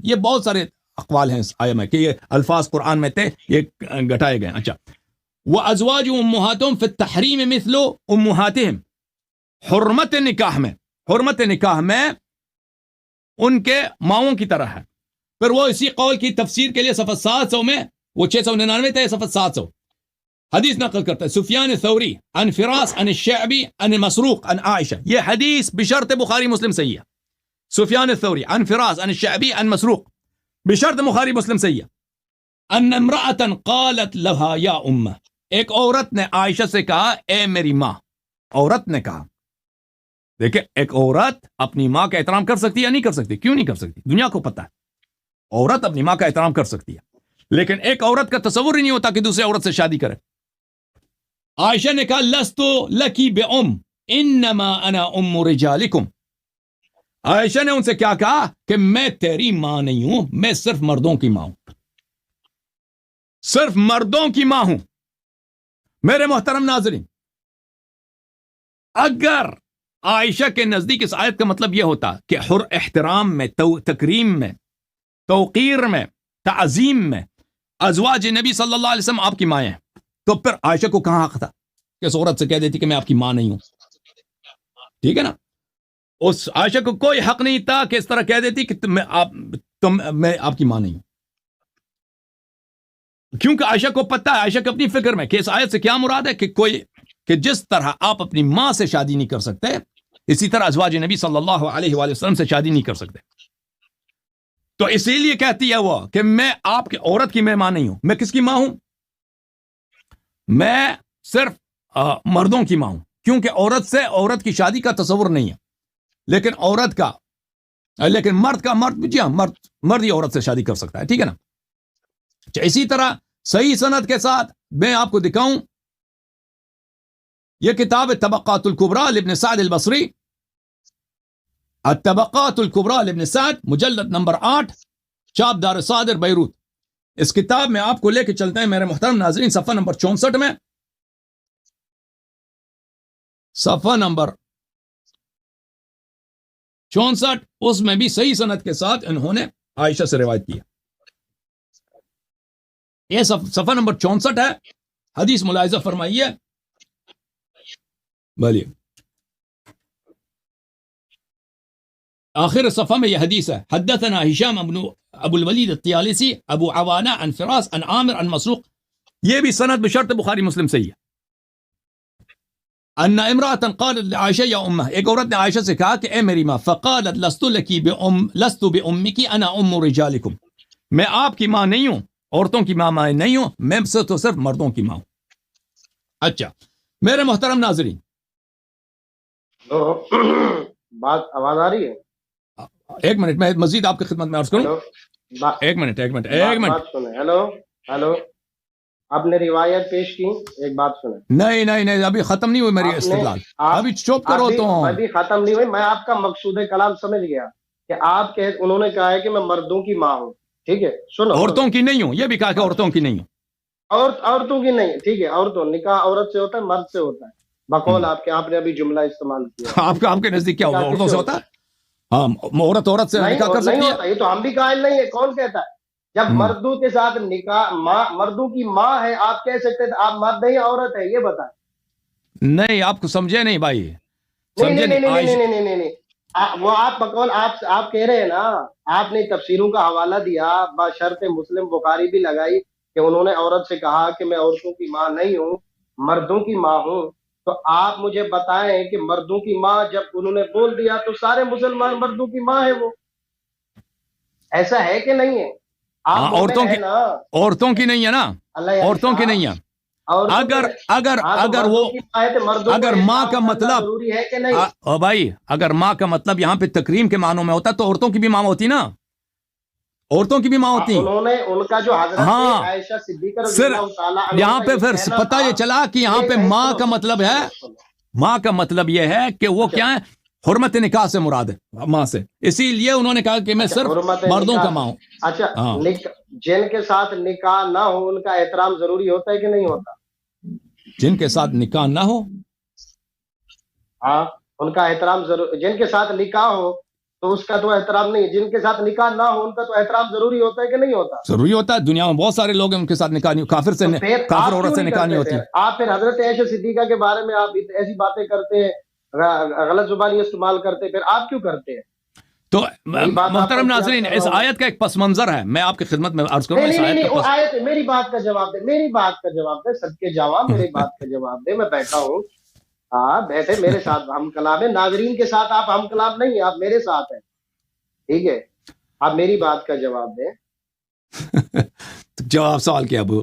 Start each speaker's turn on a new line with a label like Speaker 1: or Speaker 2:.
Speaker 1: یہ بہت سارے اقوال ہیں اس آیت میں کہ یہ الفاظ قرآن میں تھے، یہ گھٹائے گئے. اچھا، وازواج امہاتہم فی التحریم مثل امہاتہم، حرمت نکاح میں ان کے ماؤں کی طرح ہے. پھر وہ اسی قول کی تفسیر کے لیے صفحہ 700 میں، وہ 699 تھے، صفحہ 700 حدیث نقل کرتا ہے سفیان ثوری عن فراس عن الشعبی عن مسروق عن عائشہ. یہ حدیث بشرط بخاری مسلم صحیح ہے. سفیان ثوری عن فراس عن الشعبی عن مسروق بشرط بخاری مسلم صحیح ہے. ان امرأة قالت لها یا امہ، ایک عورت نے عائشہ سے کہا اے میری ماں. عورت نے کہا، دیکھیں ایک عورت اپنی ماں کا احترام کر سکتی ہے یا نہیں کر سکتی؟ کیوں نہیں کر سکتی؟ دنیا کو پتہ ہے عورت اپنی ماں کا احترام کر سکتی ہے، لیکن ایک عورت کا تصور ہی نہیں ہوتا کہ دوسرے عورت سے شادی کرے. عائشہ نے کہا لست لکی بأم انما انا ام رجالکم. عائشہ نے ان سے کیا کہا کہ میں تیری ماں نہیں ہوں، میں صرف مردوں کی ماں ہوں، صرف مردوں کی ماں ہوں. میرے محترم ناظرین، اگر عائشہ کے نزدیک اس آیت کا مطلب یہ ہوتا کہ احترام میں، تکریم میں، توقیر میں، تعظیم میں ازواج نبی صلی اللہ علیہ وسلم آپ کی مائیں ہیں، تو پھر عائشہ کو کہاں حق تھا کہ اس عورت سے کہہ دیتی کہ میں آپ کی ماں نہیں ہوں؟ ٹھیک ہے نا، اس عائشہ کو کوئی حق نہیں تھا کہ اس طرح کہہ دیتی کہ میں آپ کی ماں نہیں ہوں، کیونکہ عائشہ کو پتہ ہے، عائشہ کو اپنی فکر میں کہ اس آیت سے کیا مراد ہے کہ جس طرح آپ اپنی ماں سے شادی نہیں کر سکتے، اسی طرح ازواج نبی صلی اللہ علیہ وآلہ وسلم سے شادی نہیں کر سکتے. تو اسی لیے کہتی ہے وہ کہ میں آپ کی عورت کی میں ماں نہیں ہوں. میں کس کی ماں ہوں؟ میں صرف مردوں کی ماں ہوں، کیونکہ عورت کی شادی کا تصور نہیں ہے، لیکن مرد جی ہاں، مرد ہی عورت سے شادی کر سکتا ہے. ٹھیک ہے نا. اسی طرح صحیح سند کے ساتھ میں آپ کو دکھاؤں، یہ کتاب طبقات الکبریٰ لابن سعد البصری، الطبقات الکبریٰ لابن سعد، مجلد نمبر 8، چاپ دار صادر بیروت. اس کتاب میں آپ کو لے کے چلتے ہیں میرے محترم ناظرین، صفحہ نمبر 64 میں، صفحہ نمبر 64، اس میں بھی صحیح سند کے ساتھ انہوں نے عائشہ سے روایت کیا. یہ صفحہ نمبر 64 ہے، حدیث ملاحظہ فرمائیے. بھلی آخر صفحہ میں یہ حدیث ہے، حدثنا ہشام ابو الولید الطیالسی ابو عوانہ عن فراس عن عامر عن مسروق. یہ بھی سند بشرط بخاری مسلم صحیح ہے. ان امرأة قالت لعائشہ یا امہ، ایک عورت نے عائشہ سے کہا کہ اے میری ماں، فقالت لست بأمکی انا ام رجالکم، میں آپ کی ماں نہیں ہوں، عورتوں کی ماں نہیں ہوں، میں صرف مردوں کی ماں ہوں. اچھا میرے محترم ناظرین،
Speaker 2: بات آواز آ رہی ہے؟
Speaker 1: ایک منٹ میں مزید آپ کی خدمت میں عرض کروں. ایک منٹ
Speaker 2: ہیلو، آپ نے روایت پیش کی، ایک بات سنیں.
Speaker 1: نہیں ابھی ختم نہیں ہوئی میری استدلال، ابھی چپ کرو. تو
Speaker 2: ابھی ختم نہیں ہوئی، میں آپ کا مقصود کلام سمجھ گیا کہ انہوں نے کہا ہے کہ میں مردوں کی ماں ہوں. ٹھیک ہے، سنو.
Speaker 1: عورتوں کی نہیں ہوں، یہ بھی کہا کہ عورتوں کی نہیں ہوں.
Speaker 2: عورتوں کی نہیں، ٹھیک ہے. عورتوں، نکاح عورت سے ہوتا ہے، مرد سے ہوتا ہے، بقول آپ نے ابھی جملہ استعمال کیا.
Speaker 1: آپ کے نزدیک کیا عورتوں سے ہوتا ہے؟ ہاں، عورت سے نکاح کر سکتی ہے.
Speaker 2: یہ تو ہم بھی قائل نہیں ہے. کون کہتا ہے؟ جب مردوں کے ساتھ نکاح، مردوں کی ماں ہے، آپ کہہ سکتے تھے آپ مرد نہیں عورت ہے؟ یہ بتائیں.
Speaker 1: نہیں، آپ کو سمجھے نہیں بھائی.
Speaker 2: نہیں، وہ آپ بقول آپ کہہ رہے ہیں نا، آپ نے تفسیروں کا حوالہ دیا، بشرط مسلم بخاری بھی لگائی کہ انہوں نے عورت سے کہا کہ میں عورتوں کی ماں نہیں ہوں، مردوں کی ماں ہوں. تو آپ مجھے بتائیں کہ مردوں کی ماں جب انہوں نے بول دیا تو سارے مسلمان مردوں کی ماں ہے، وہ ایسا ہے کہ نہیں ہے؟
Speaker 1: عورتوں کی نہیں ہے نا، عورتوں کی نہیں ہے. اگر ماں کا مطلب
Speaker 2: ضروری ہے کہ نہیں؟
Speaker 1: بھائی، اگر ماں کا مطلب یہاں پہ تکریم کے معنوں میں ہوتا تو عورتوں کی بھی ماں ہوتی نا، عورتوں کی بھی ماں ہوتی.
Speaker 2: انہوں نے ان کا جو حضرت عائشہ صدیقہ رضی اللہ تعالیٰ عنہا،
Speaker 1: یہاں پہ پھر پتہ یہ چلا کہ یہاں پہ ماں کا مطلب ہے، ماں کا مطلب یہ ہے کہ وہ کیا ہے، حرمت نکاح سے مراد ہے ماں سے، اسی لیے انہوں نے کہا کہ میں صرف مردوں کا ماں ہوں.
Speaker 2: اچھا، جن کے ساتھ نکاح نہ ہو ان کا احترام ضروری ہوتا ہے کہ نہیں ہوتا؟
Speaker 1: جن کے ساتھ نکاح نہ ہو،
Speaker 2: ہاں، ان کا احترام ضرور. جن کے ساتھ نکاح ہو تو اس کا تو احترام نہیں. جن کے ساتھ نکاح نہ ہو ان کا تو احترام ضروری ہوتا ہے کہ نہیں ہوتا؟
Speaker 1: ضروری ہوتا ہے. دنیا میں بہت سارے لوگ ہیں ان کے ساتھ نکاح نہیں, کافر سے
Speaker 2: تو پھر
Speaker 1: کافر
Speaker 2: آپ
Speaker 1: عورت
Speaker 2: کیوں
Speaker 1: سے
Speaker 2: نہیں
Speaker 1: نکاح نہیں
Speaker 2: کرتے؟
Speaker 1: ہوتی.
Speaker 2: پھر آپ پھر حضرت عائشہ صدیقہ کے بارے میں آپ ایسی باتیں کرتے ہیں, غلط زبانی استعمال کرتے ہیں, پھر آپ کیوں کرتے ہیں؟
Speaker 1: تو
Speaker 2: یہی بات آپ
Speaker 1: محترم
Speaker 2: کو
Speaker 1: ناظرین,
Speaker 2: کر رہا
Speaker 1: اس
Speaker 2: ہوں.
Speaker 1: آیت کا ایک پس منظر ہے, میں آپ کی خدمت میں عرض کروں. اس
Speaker 2: نہیں
Speaker 1: آیت کا
Speaker 2: وہ
Speaker 1: پس
Speaker 2: آیت ہے. میری بات کا جواب دے, میری بات کا جواب دے, صدقے جاواں میری بات کا جواب دے. میں بیٹھا ہوں, ہاں بیٹھے, میرے ساتھ ہم کلام ہے. ناظرین کے ساتھ آپ ہم کلام نہیں ہیں, آپ میرے ساتھ ہیں, ٹھیک ہے؟ آپ میری بات کا جواب دیں.
Speaker 1: جواب سوال کیا ابو